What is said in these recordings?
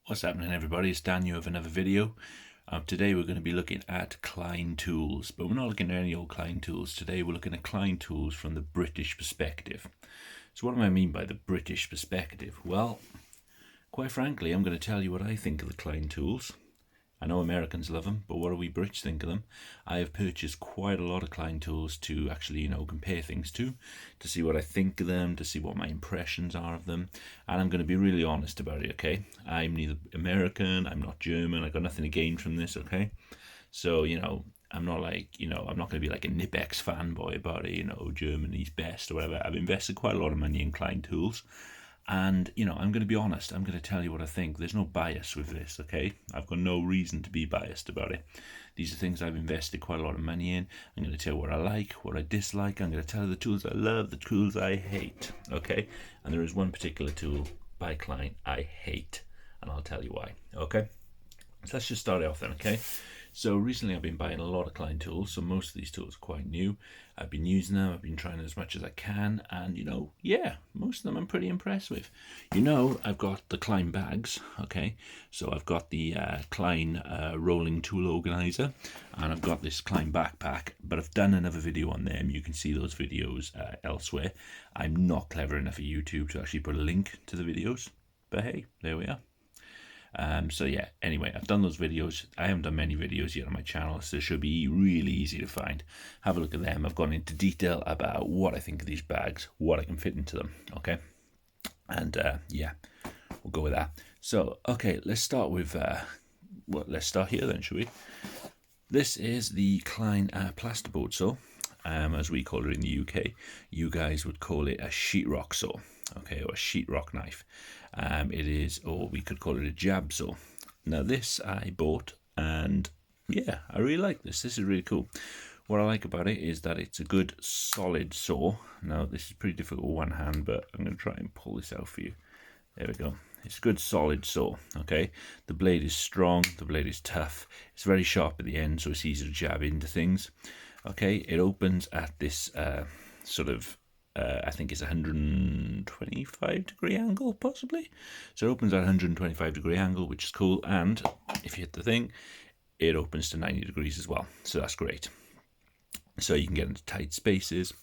What's happening, everybody? It's Daniel with another video. Today we're going to be looking at Klein Tools, but we're not looking at any old Klein Tools. Today we're looking at Klein Tools from the British perspective. So what do I mean by the British perspective? Well, quite frankly, I'm going to tell you what I think of the Klein Tools. I know Americans love them, but what do we Brits think of them? I have purchased quite a lot of Klein Tools to actually, compare things to see what I think of them, to see what my impressions are of them. And I'm going to be really honest about it, okay? I'm neither American, I'm not German, I got nothing to gain from this, okay? So, I'm not like, I'm not going to be like a Nipex fanboy about it, Germany's best or whatever. I've invested quite a lot of money in Klein Tools. And, I'm going to be honest, I'm going to tell you what I think. There's no bias with this, okay? I've got no reason to be biased about it. These are things I've invested quite a lot of money in. I'm going to tell you what I like, what I dislike. I'm going to tell you the tools I love, the tools I hate, okay? And there is one particular tool by Klein I hate, and I'll tell you why, okay? So let's just start it off then, okay? So recently I've been buying a lot of Klein Tools, so most of these tools are quite new. I've been using them, I've been trying as much as I can, and yeah, most of them I'm pretty impressed with. I've got the Klein bags, okay? So I've got the Klein rolling tool organizer, and I've got this Klein backpack, but I've done another video on them. You can see those videos elsewhere. I'm not clever enough at YouTube to actually put a link to the videos, but hey, there we are. So yeah, anyway, I've done those videos. I haven't done many videos yet on my channel, so it should be really easy to find. Have a look at them. I've gone into detail about what I think of these bags, what I can fit into them, okay? And yeah, we'll go with that. So, okay, let's start with, let's start here then, shall we? This is the Klein plasterboard saw, as we call it in the UK. You guys would call it a sheetrock saw, okay, or a sheetrock knife. It is, or we could call it a jab saw. Now this I bought, and yeah, I really like this. This is really cool. What I like about it is that it's a good solid saw. Now this is pretty difficult with one hand, but I'm going to try and pull this out for you. There we go. It's a good solid saw, okay? The blade is strong, the blade is tough. It's very sharp at the end, so it's easy to jab into things. Okay, it opens at this sort of, I think it's 125 degree angle, possibly. So it opens at 125 degree angle, which is cool. And if you hit the thing, it opens to 90 degrees as well. So that's great. So you can get into tight spaces.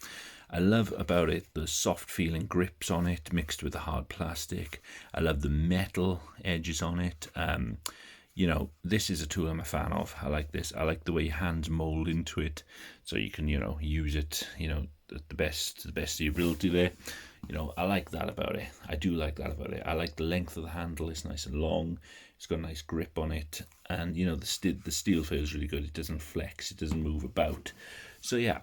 I love about it the soft feeling grips on it mixed with the hard plastic. I love the metal edges on it. This is a tool I'm a fan of. I like this. I like the way your hands mold into it, so you can, use it, the best of your ability there. I like that about it. I do like that about it. I like the length of the handle. It's nice and long. It's got a nice grip on it, and the steel feels really good. It doesn't flex. It doesn't move about. So yeah,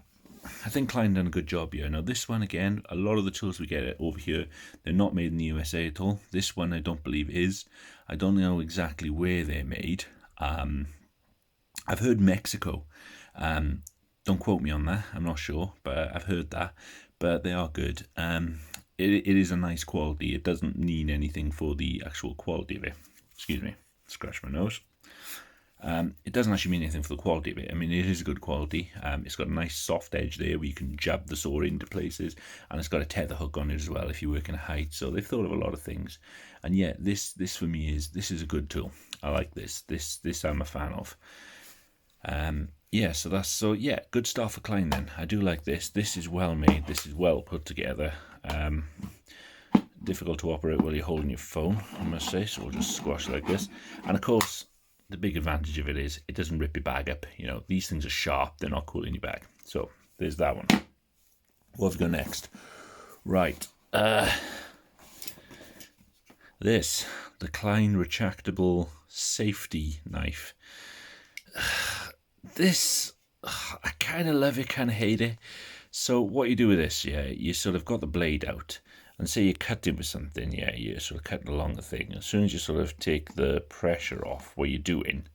I think Klein done a good job here. Now this one, again, a lot of the tools we get over here, they're not made in the USA at all. This one I don't believe is. I don't know exactly where they're made. I've heard Mexico. Don't quote me on that. I'm not sure, but I've heard that. But they are good. It is a nice quality. It doesn't mean anything for the actual quality of it. Excuse me. Scratch my nose. It doesn't actually mean anything for the quality of it. I mean, it is a good quality. It's got a nice soft edge there where you can jab the saw into places, and it's got a tether hook on it as well if you work in a height. So they've thought of a lot of things. And yeah, this for me is a good tool. I like this. This I'm a fan of. Yeah, good stuff for Klein then. I do like this. This is well made. This is well put together. Difficult to operate while you're holding your phone, I must say. So we'll just squash like this. And of course, the big advantage of it is it doesn't rip your bag up. These things are sharp. They're not cool in your bag. So there's that one. What have we got next? Right. The Klein retractable safety knife. This, I kind of love it, kind of hate it. So what you do with this, yeah, you sort of got the blade out, and say you're cutting with something, yeah, you're sort of cutting along the thing. As soon as you sort of take the pressure off what you're doing,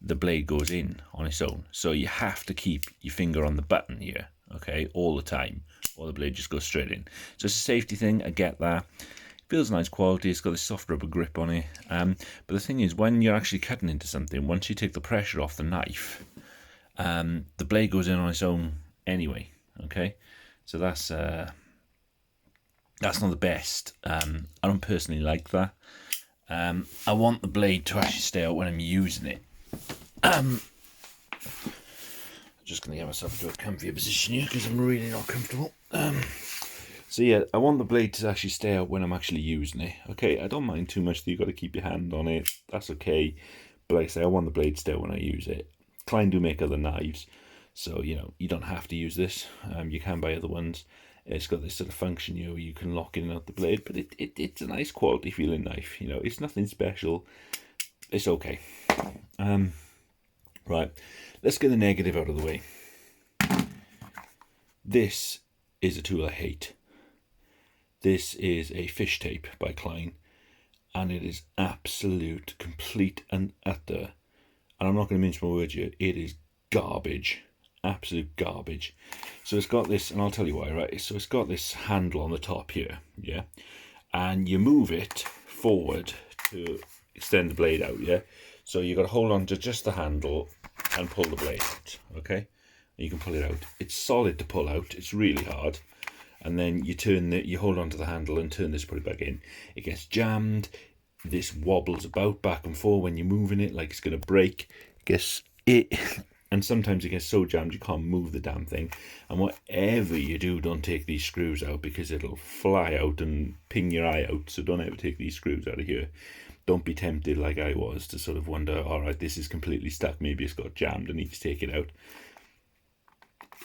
the blade goes in on its own. So you have to keep your finger on the button here, okay, all the time, or the blade just goes straight in. So it's a safety thing, I get that. Feels nice quality, it's got this soft rubber grip on it. But the thing is, when you're actually cutting into something, once you take the pressure off the knife, the blade goes in on its own anyway, okay? So that's not the best. I don't personally like that. I want the blade to actually stay out when I'm using it. I'm just going to get myself into a comfier position here because I'm really not comfortable. So yeah, I want the blade to actually stay out when I'm actually using it. Okay, I don't mind too much that you've got to keep your hand on it. That's okay. But like I say, I want the blade to stay out when I use it. Klein do make other knives, so you know you don't have to use this. You can buy other ones. It's got this sort of function, you know, you can lock in and out the blade, but it's a nice quality feeling knife. You know, it's nothing special. It's okay. Right, let's get the negative out of the way. This is a tool I hate. This is a fish tape by Klein, and it is absolute, complete and utter, and I'm not going to mince my words here, it is garbage. Absolute garbage. So it's got this, and I'll tell you why, right? So it's got this handle on the top here, yeah? And you move it forward to extend the blade out, yeah? So you've got to hold on to just the handle and pull the blade out, okay? And you can pull it out. It's solid to pull out, it's really hard. And then you hold on to the handle and turn this, put it back in. It gets jammed. This wobbles about back and forth when you're moving it, like it's going to break. And sometimes it gets so jammed you can't move the damn thing. And whatever you do, don't take these screws out because it'll fly out and ping your eye out. So don't ever take these screws out of here. Don't be tempted like I was to sort of wonder, all right, this is completely stuck. Maybe it's got jammed. I need to take it out.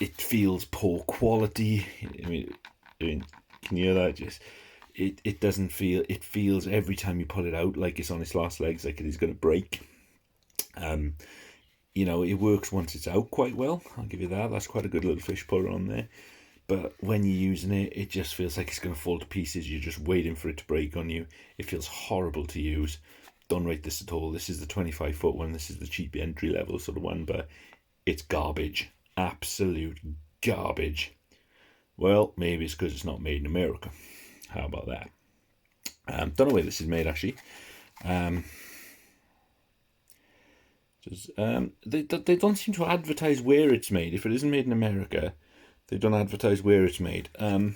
It feels poor quality. I mean, can you hear that? Just it doesn't feel. It feels every time you pull it out like it's on its last legs, like it is going to break. You know, it works once it's out quite well. I'll give you that. That's quite a good little fish puller on there. But when you're using it, it just feels like it's going to fall to pieces. You're just waiting for it to break on you. It feels horrible to use. Don't rate this at all. This is the 25-foot one. This is the cheap entry level sort of one, but it's garbage. Absolute garbage. Well, maybe it's because it's not made in America. How about that? Don't know where this is made actually. They don't seem to advertise where it's made. If it isn't made in America, they don't advertise where it's made. But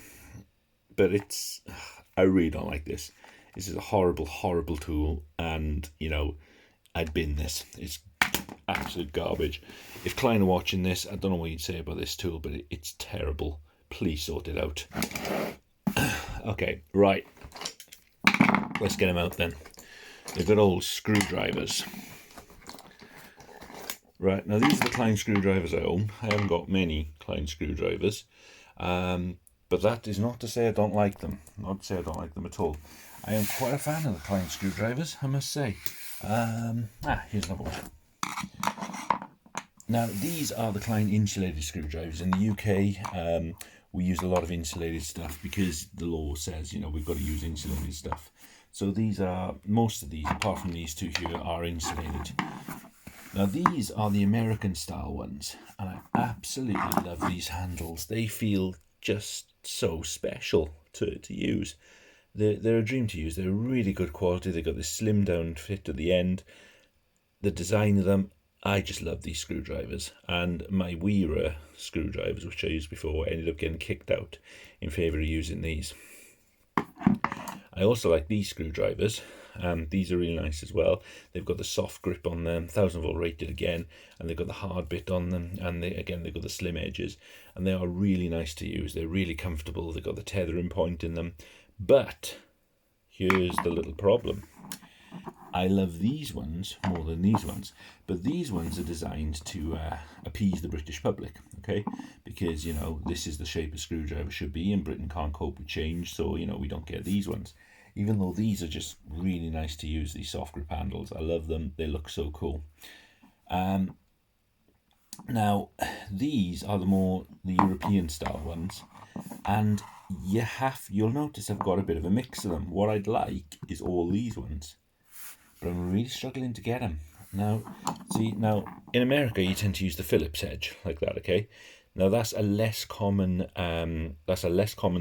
I really don't like this. This is a horrible, horrible tool, and you know, I'd bin this. It's absolute garbage. If Klein are watching this, I don't know what you'd say about this tool, but it's terrible. Please sort it out. Okay, right. Let's get them out then. They've got old screwdrivers. Right, now these are the Klein screwdrivers I own. I haven't got many Klein screwdrivers. But that is not to say I don't like them. Not to say I don't like them at all. I am quite a fan of the Klein screwdrivers, I must say. Here's another one. Now, these are the Klein insulated screwdrivers. In the UK, we use a lot of insulated stuff because the law says, you know, we've got to use insulated stuff. So most of these, apart from these two here, are insulated. Now these are the American style ones, and I absolutely love these handles. They feel just so special to use. They're a dream to use. They're really good quality. They've got this slim down fit at the end. The design of them, I just love these screwdrivers. And my Weira screwdrivers, which I used before, ended up getting kicked out in favour of using these. I also like these screwdrivers. These are really nice as well. They've got the soft grip on them, 1000-volt rated again, and they've got the hard bit on them, and they've got the slim edges, and they are really nice to use. They're really comfortable. They've got the tethering point in them. But here's the little problem. I love these ones more than these ones, but these ones are designed to appease the British public, okay? Because, you know, this is the shape a screwdriver should be, and Britain can't cope with change, so, you know, we don't get these ones. Even though these are just really nice to use, these soft grip handles. I love them. They look so cool. Now, these are the European style ones. And you'll notice I've got a bit of a mix of them. What I'd like is all these ones. But I'm really struggling to get them. Now, in America, you tend to use the Phillips edge like that, okay? Now that's a less common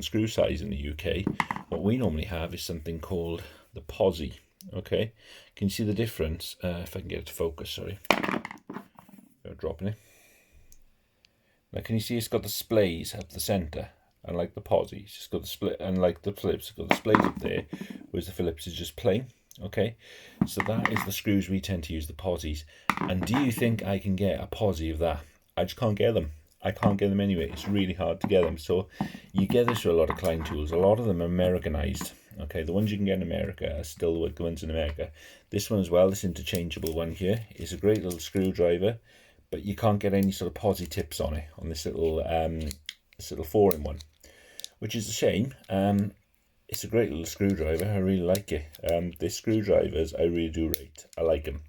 screw size in the UK. What we normally have is something called the Posi. Okay, can you see the difference? If I can get it to focus, sorry. Dropping it. Now can you see it's got the splays up the centre, and like the Posi, it's just got the split, and like the Phillips, it's got the splays up there, whereas the Phillips is just plain. Okay, so that is the screws we tend to use, the posies. And do you think I can get a posi of that? I just can't get them. I can't get them anyway. It's really hard to get them. So you get this with a lot of Klein tools. A lot of them are Americanized. Okay, the ones you can get in America are still the ones in America. This one as well, this interchangeable one here, is a great little screwdriver, but you can't get any sort of posi tips on it, on this little 4-in-1, which is a shame. It's a great little screwdriver. I really like it. The screwdrivers I really do rate. I like them.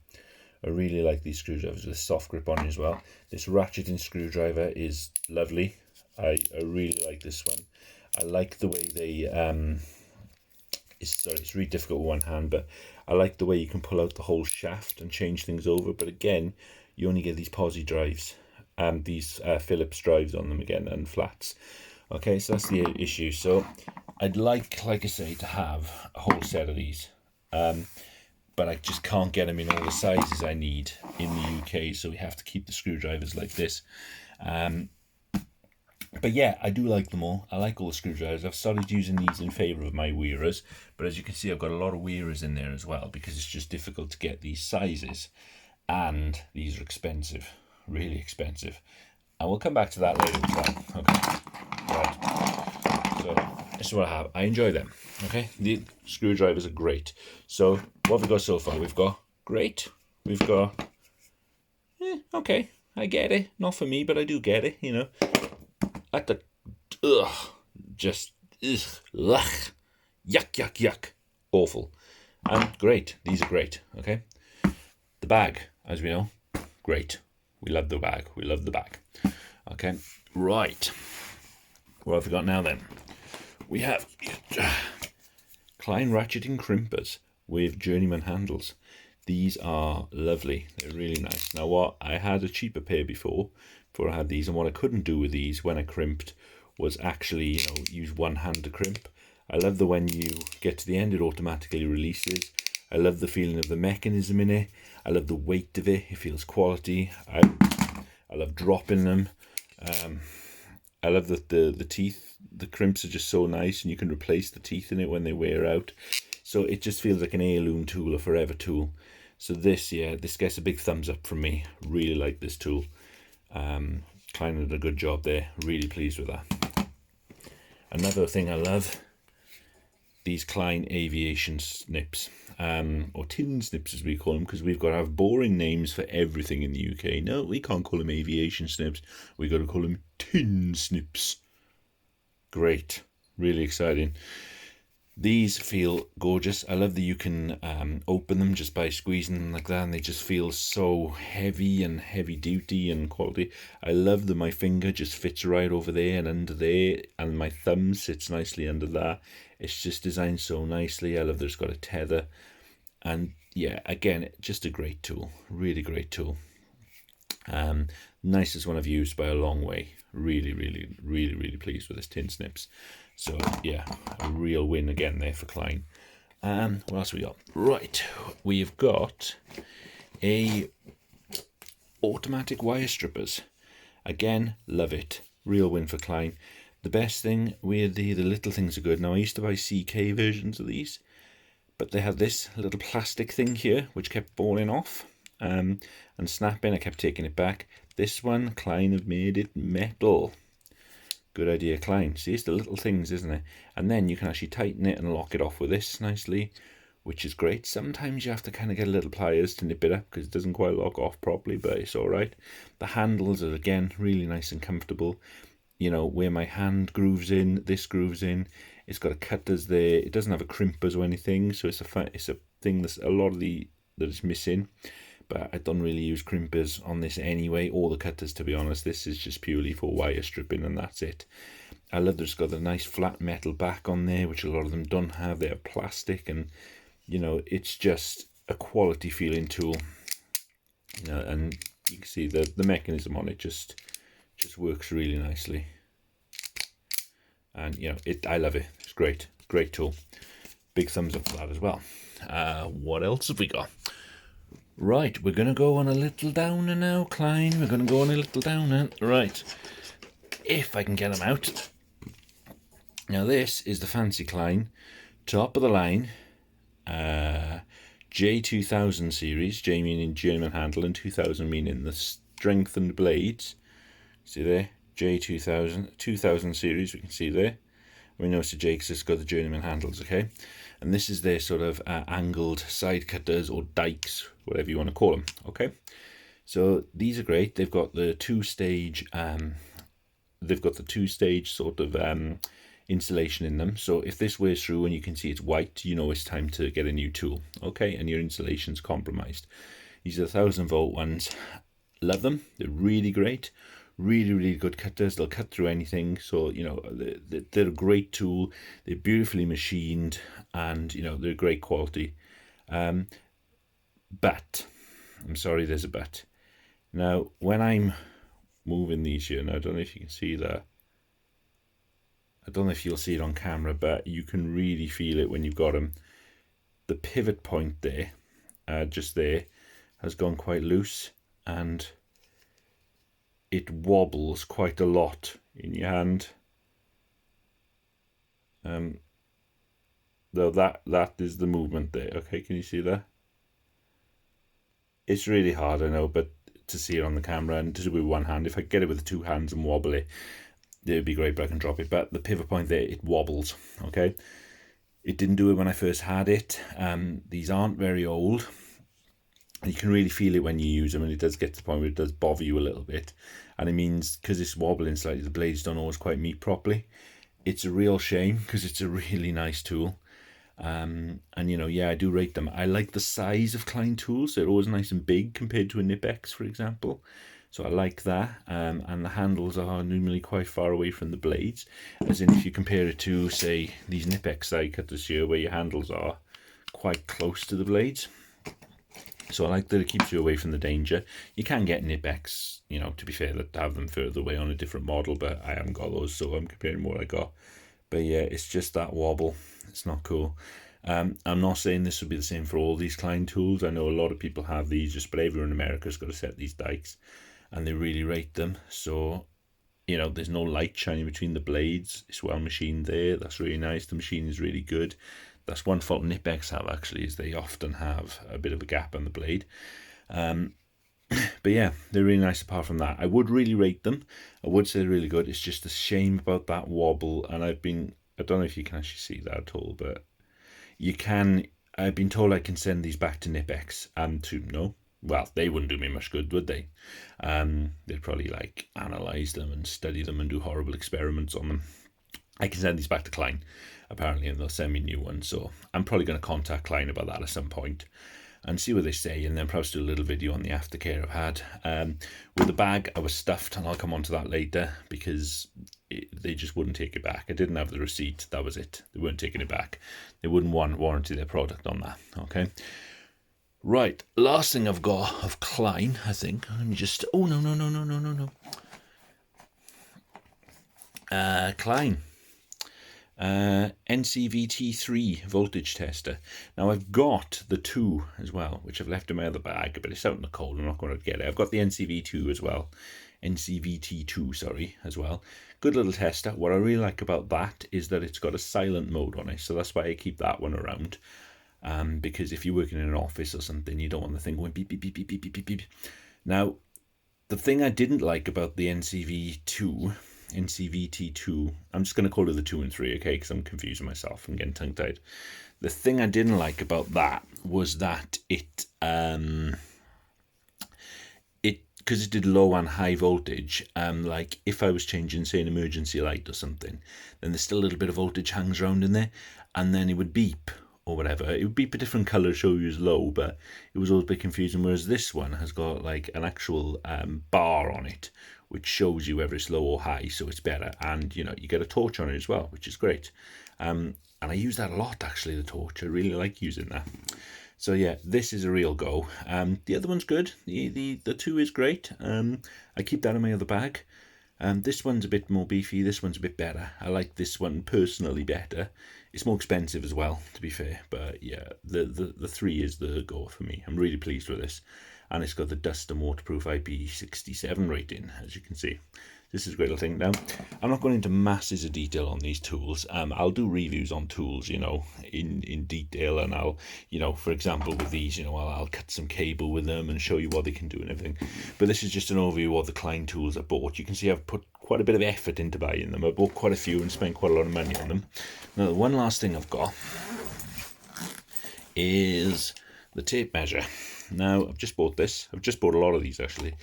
I really like these screwdrivers with a soft grip on it as well. This ratcheting screwdriver is lovely. I really like this one. I like the way they it's really difficult with one hand, but I like the way you can pull out the whole shaft and change things over. But again, you only get these posi drives, these Phillips drives on them again, and flats. Okay, so that's the issue. So I'd like I say, to have a whole set of these, but I just can't get them in all the sizes I need in the UK, so we have to keep the screwdrivers like this. But yeah, I do like them all. I like all the screwdrivers. I've started using these in favour of my wearers, but as you can see, I've got a lot of wearers in there as well, because it's just difficult to get these sizes, and these are expensive, really expensive. And we'll come back to that later as well. Okay, right. So this is what I have. I enjoy them. Okay, the screwdrivers are great. So what have we got so far? We've got great. We've got okay. I get it. Not for me, but I do get it. You know, at the just yuck, yuck, yuck, awful. And great. These are great. Okay, the bag, as we know, great. We love the bag. We love the bag. Okay, right. What have we got now then? We have Klein ratcheting crimpers with journeyman handles. These are lovely. They're really nice. Now what, I had a cheaper pair before I had these, and what I couldn't do with these when I crimped was actually, use one hand to crimp. I love that when you get to the end, it automatically releases. I love the feeling of the mechanism in it. I love the weight of it. It feels quality. I love dropping them. I love that the teeth, the crimps are just so nice, and you can replace the teeth in it when they wear out. So it just feels like an heirloom tool, a forever tool. So this gets a big thumbs up from me. Really like this tool. Klein did a good job there. Really pleased with that. Another thing I love, these Klein aviation snips, or tin snips as we call them, because we've got to have boring names for everything in the UK. No, we can't call them aviation snips. We've got to call them tin snips. Great. Really exciting. These feel gorgeous. I love that you can open them just by squeezing them like that, and they just feel so heavy and heavy duty and quality. I love that my finger just fits right over there and under there, and my thumb sits nicely under that. It's just designed so nicely. I love that it's got a tether, and yeah, again, just a great tool. Really great tool. Nicest one I've used by a long way. Really, really, really, really pleased with this tin snips. So yeah, a real win again there for Klein. What else we got? Right, we've got a automatic wire strippers. Again, love it. Real win for Klein. The best thing with the little things are good. Now I used to buy CK versions of these, but they had this little plastic thing here which kept falling off and snapping. I kept taking it back. This one, Klein have made it metal. Good idea, Klein. See, it's the little things, isn't it? And then you can actually tighten it and lock it off with this nicely, which is great. Sometimes you have to kind of get a little pliers to nip it up because it doesn't quite lock off properly, but it's all right. The handles are, again, really nice and comfortable. You know, where my hand grooves in, this grooves in. It's got a cutters there. It doesn't have a crimpers or anything, so it's a thing that's a lot of that is missing. But I don't really use crimpers on this anyway, or the cutters, to be honest. This is just purely for wire stripping, and that's it. I love that it's got the nice flat metal back on there, which a lot of them don't have. They're plastic, and it's just a quality feeling tool. And you can see the mechanism on it just works really nicely. And I love it. It's great tool. Big thumbs up for that as well. What else have we got? Right, we're going to go on a little downer now, Klein. We're going to go on a little downer. Right, if I can get them out. Now this is the fancy Klein, top of the line, J2000 series, J meaning German handle and 2000 meaning the strengthened blades. See there, J2000, 2000 series, we can see there. We know it's a J because it's got the journeyman handles, okay? And this is their sort of angled side cutters or dikes, whatever you want to call them, okay? So these are great. They've got the two-stage sort of insulation in them. So if this wears through and you can see it's white, you know it's time to get a new tool, okay? And your insulation's compromised. These are 1000-volt ones. Love them. They're really great. Really, really good cutters. They'll cut through anything. So, you know, they're a great tool. They're beautifully machined and, you know, they're great quality. But, I'm sorry, there's a but. Now, when I'm moving these here, now I don't know if you can see that. I don't know if you'll see it on camera, but you can really feel it when you've got them. The pivot point there, just there, has gone quite loose and it wobbles quite a lot in your hand. Though that is the movement there. Okay, can you see that? It's really hard, I know, but to see it on the camera and to do it with one hand. If I get it with two hands and wobble it, it would be great, but I can drop it. But the pivot point there, it wobbles. Okay, it didn't do it when I first had it. These aren't very old. And you can really feel it when you use them, and it does get to the point where it does bother you a little bit. And it means, because it's wobbling slightly, the blades don't always quite meet properly. It's a real shame, because it's a really nice tool. And, you know, yeah, I do rate them. I like the size of Klein Tools. They're always nice and big compared to a Nipex, for example. So I like that. And the handles are normally quite far away from the blades. As in, if you compare it to, say, these Nipex side cutters here, where your handles are quite close to the blades. So I like that it keeps you away from the danger. You can get Nipex, you know, to be fair, that have them further away on a different model, but I haven't got those, so I'm comparing what I got. But yeah, it's just that wobble. It's not cool. I'm not saying this would be the same for all these Klein Tools. I know a lot of people have these, just about everyone in America's got to set these dikes, and they really rate them. So, you know, there's no light shining between the blades. It's well machined there. That's really nice. The machine is really good. That's one fault Nipex have, actually, is they often have a bit of a gap on the blade. But yeah, they're really nice apart from that. I would really rate them. I would say they're really good. It's just a shame about that wobble. And I don't know if you can actually see that at all, but you can. I've been told I can send these back to Nipex. No. Well, they wouldn't do me much good, would they? They'd probably like analyze them and study them and do horrible experiments on them. I can send these back to Klein, apparently, and they'll send me new ones. So I'm probably going to contact Klein about that at some point and see what they say, and then perhaps do a little video on the aftercare I've had. With the bag, I was stuffed, and I'll come on to that later, because they just wouldn't take it back. I didn't have the receipt, that was it. They weren't taking it back. They wouldn't warranty their product on that, okay? Right, last thing I've got of Klein, I think. Let me just... Oh, no. Klein. NCVT3 voltage tester. Now I've got the 2 as well, which I've left in my other bag, but it's out in the cold. I'm not going to get it. I've got the NCV2 as well. NCVT2, sorry, as well. Good little tester. What I really like about that is that it's got a silent mode on it, so that's why I keep that one around. Because if you're working in an office or something, you don't want the thing going beep, beep, beep, beep, beep, beep, beep, beep. Now, the thing I didn't like about the NCVT2, I'm just going to call it the 2 and 3, okay, because I'm confusing myself and getting tongue-tied. The thing I didn't like about that was that because it did low and high voltage, like if I was changing, say, an emergency light or something, then there's still a little bit of voltage hangs around in there, and then it would beep or whatever. It would beep a different colour, show you as low, but it was always a bit confusing, whereas this one has got like an actual bar on it, which shows you whether it's low or high, so it's better. And, you know, you get a torch on it as well, which is great. And I use that a lot, actually, the torch. I really like using that. So, yeah, this is a real go. The other one's good. The 2 is great. I keep that in my other bag. This one's a bit more beefy. This one's a bit better. I like this one personally better. It's more expensive as well, to be fair. But, yeah, the 3 is the go for me. I'm really pleased with this. And it's got the dust and waterproof IP67 rating, as you can see. This is a great little thing. Now, I'm not going into masses of detail on these tools. I'll do reviews on tools, you know, in detail, and I'll, you know, for example, with these, you know, I'll cut some cable with them and show you what they can do and everything. But this is just an overview of the Klein tools I bought. You can see I've put quite a bit of effort into buying them. I bought quite a few and spent quite a lot of money on them. Now, the one last thing I've got is the tape measure. Now, I've just bought this. I've just bought a lot of these, actually.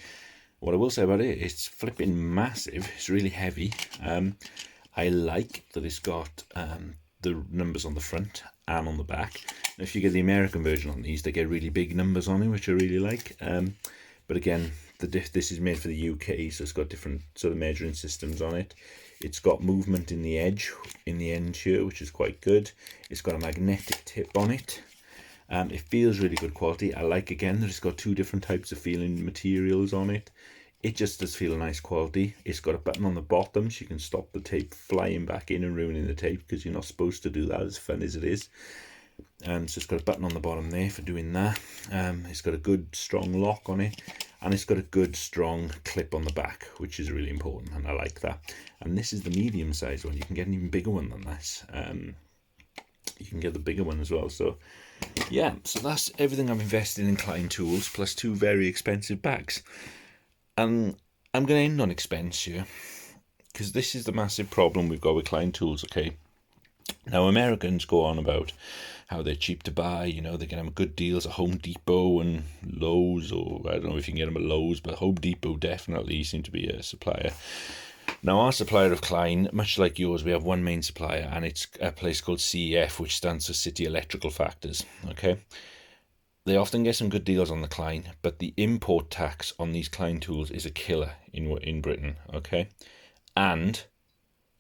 What I will say about it, it's flipping massive. It's really heavy. I like that it's got the numbers on the front and on the back. Now, if you get the American version on these, they get really big numbers on it, which I really like. But again, this is made for the UK, so it's got different sort of measuring systems on it. It's got movement in the edge, in the end here, which is quite good. It's got a magnetic tip on it. It feels really good quality. I like, again, that it's got two different types of feeling materials on it. It just does feel a nice quality. It's got a button on the bottom so you can stop the tape flying back in and ruining the tape, because you're not supposed to do that, as fun as it is. So it's got a button on the bottom there for doing that. It's got a good strong lock on it, and it's got a good strong clip on the back, which is really important, and I like that. And this is the medium size one. You can get an even bigger one than this. You can get the bigger one as well. So yeah, so that's everything I've invested in Klein Tools, plus two very expensive bags. And I'm going to end on expense here, because this is the massive problem we've got with Klein Tools, okay? Now, Americans go on about how they're cheap to buy, you know, they can have good deals at Home Depot and Lowe's, or I don't know if you can get them at Lowe's, but Home Depot definitely seem to be a supplier. Now, our supplier of Klein, much like yours, we have one main supplier, and it's a place called CEF, which stands for City Electrical Factors, okay? They often get some good deals on the Klein, but the import tax on these Klein tools is a killer in Britain, okay? And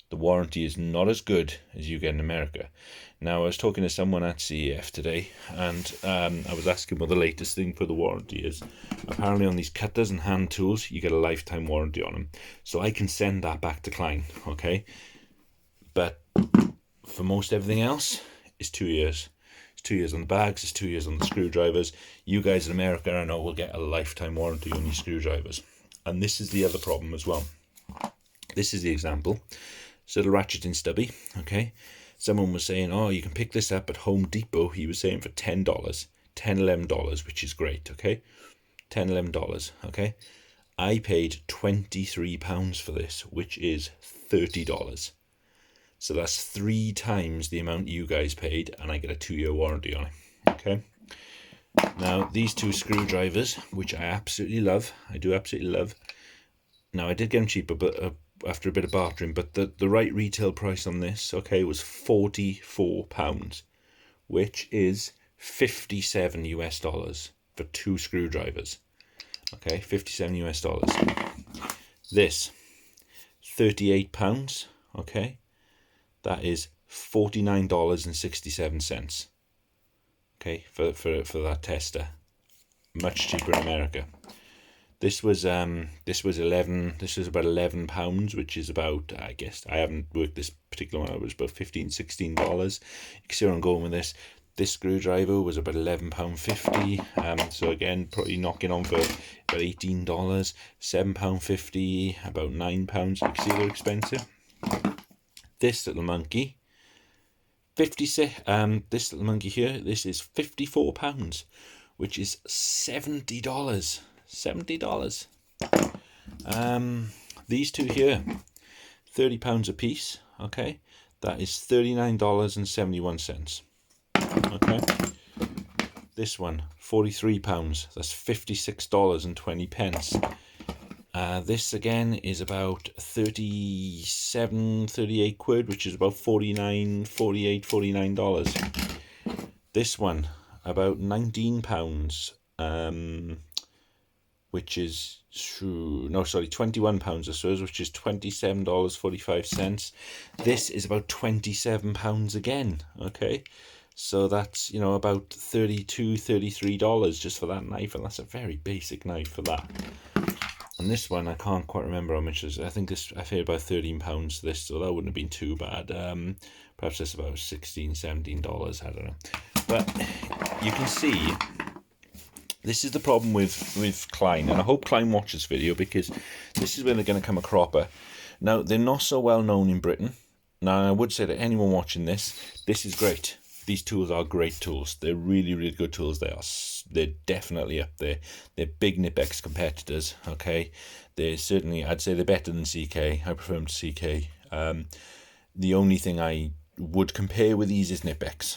the warranty is not as good as you get in America. Now, I was talking to someone at CEF today, and I was asking what the latest thing for the warranty is. Apparently on these cutters and hand tools, you get a lifetime warranty on them. So I can send that back to Klein, okay? But for most everything else, it's 2 years. 2 years on the bags, it's 2 years on the screwdrivers. You guys in America, I know, will get a lifetime warranty on your screwdrivers. And this is the other problem as well. This is the example. So the ratcheting stubby, okay? Someone was saying, oh, you can pick this up at Home Depot. He was saying for $10, $11, which is great, okay? $10, $11, okay? I paid £23 for this, which is $30. So that's 3 times the amount you guys paid, and I get a 2-year warranty on it, okay? Now, these two screwdrivers, which I absolutely love, I do absolutely love. Now, I did get them cheaper, but after a bit of bartering, but the right retail price on this, okay, was £44, which is $57 US for 2 screwdrivers, okay, $57 US. This, £38, okay. That is $49.67. Okay, for that tester. Much cheaper in America. This was about £11, which is about, I guess, I haven't worked this particular one out, it was about $15, $16. You can see where I'm going with this. This screwdriver was about £11.50. So again, probably knocking on for about $18, £7.50, about £9. You can see they're expensive. This little monkey, 56. This little monkey here, this is £54, which is $70. $70. These two here, £30 a piece. Okay, that is $39.71. Okay, this one, £43. That's $56.20. This again is about 38 quid, which is about $49. This one, about £19, which is, £21 I suppose, which is $27.45. This is about £27 again, okay? So that's, you know, about $32, $33 just for that knife, and that's a very basic knife for that. And this one, I can't quite remember how much it is. I think I paid about £13 for this, so that wouldn't have been too bad. Perhaps that's about $16, $17, I don't know. But you can see This is the problem with Klein, and I hope Klein watches this video, because this is where they're going to come a cropper. Now, they're not so well known in Britain. Now, I would say to anyone watching this is great. These tools are great tools. They're really, really good tools. They're definitely up there. They're big Nipex competitors, okay? They're certainly, I'd say they're better than CK. I prefer them to CK. The only thing I would compare with these is Nipex.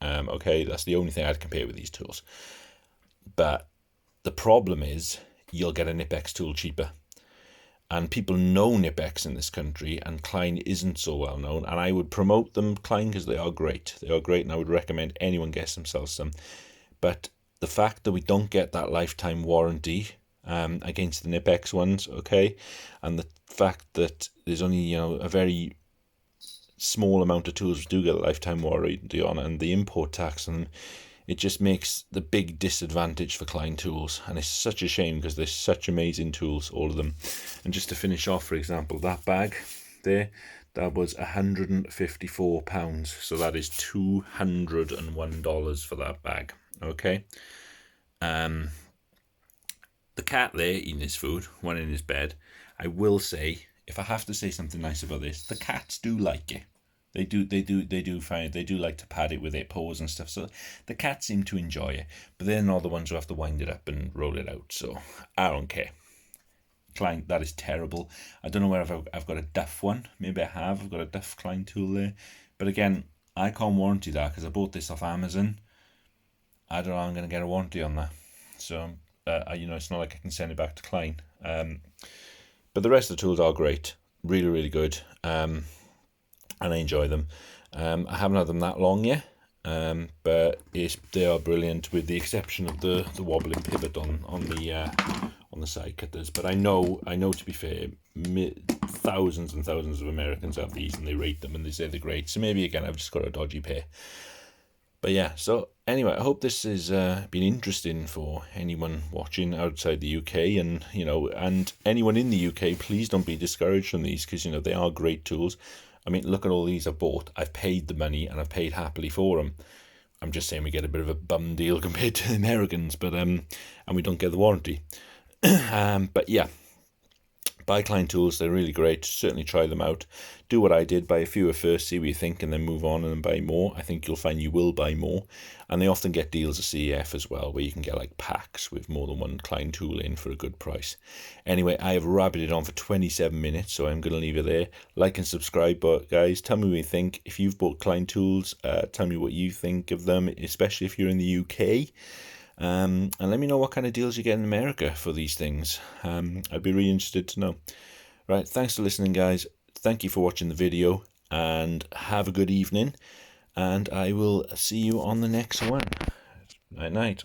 Okay, that's the only thing I'd compare with these tools. But the problem is you'll get a Nipex tool cheaper. And people know Nipex in this country, and Klein isn't so well known. And I would promote them, Klein, because they are great. They are great, and I would recommend anyone gets themselves some. But the fact that we don't get that lifetime warranty against the Nipex ones, okay, and the fact that there's only a very small amount of tools do get a lifetime warranty on, and the import tax on them, it just makes the big disadvantage for Klein Tools. And it's such a shame, because they're such amazing tools, all of them. And just to finish off, for example, that bag there, that was £154. So that is $201 for that bag. Okay. The cat there eating his food, one in his bed. I will say, if I have to say something nice about this, the cats do like it. They do like to pad it with their paws and stuff. So the cats seem to enjoy it, but they're not the ones who have to wind it up and roll it out. So I don't care. Klein, that is terrible. I don't know where I've got a Duff one. Maybe I have. I've got a Duff Klein tool there. But again, I can't warranty that, because I bought this off Amazon. I don't know how I'm going to get a warranty on that. So, it's not like I can send it back to Klein. But the rest of the tools are great. Really, really good. And I enjoy them. I haven't had them that long yet, but they are brilliant, with the exception of the wobbling pivot on the side cutters. But I know to be fair, thousands and thousands of Americans have these, and they rate them and they say they're great. So maybe again I've just got a dodgy pair. But yeah, so anyway, I hope this has been interesting for anyone watching outside the UK, and and anyone in the UK. Please don't be discouraged from these, because they are great tools. I mean, look at all these I've bought. I've paid the money, and I've paid happily for them. I'm just saying we get a bit of a bum deal compared to the Americans, but and we don't get the warranty. But yeah, buy Klein Tools. They're really great. Certainly try them out. Do what I did, buy a few at first, see what you think, and then move on and then buy more. I think you'll find you will buy more. And they often get deals at CEF as well, where you can get like packs with more than one Klein tool in for a good price. Anyway, I have rabbited on for 27 minutes, so I'm going to leave it there. Like and subscribe, but guys, tell me what you think. If you've bought Klein Tools, tell me what you think of them, especially if you're in the UK. And let me know what kind of deals you get in America for these things. I'd be really interested to know. Right, thanks for listening, guys. Thank you for watching the video, and have a good evening, and I will see you on the next one. Night night.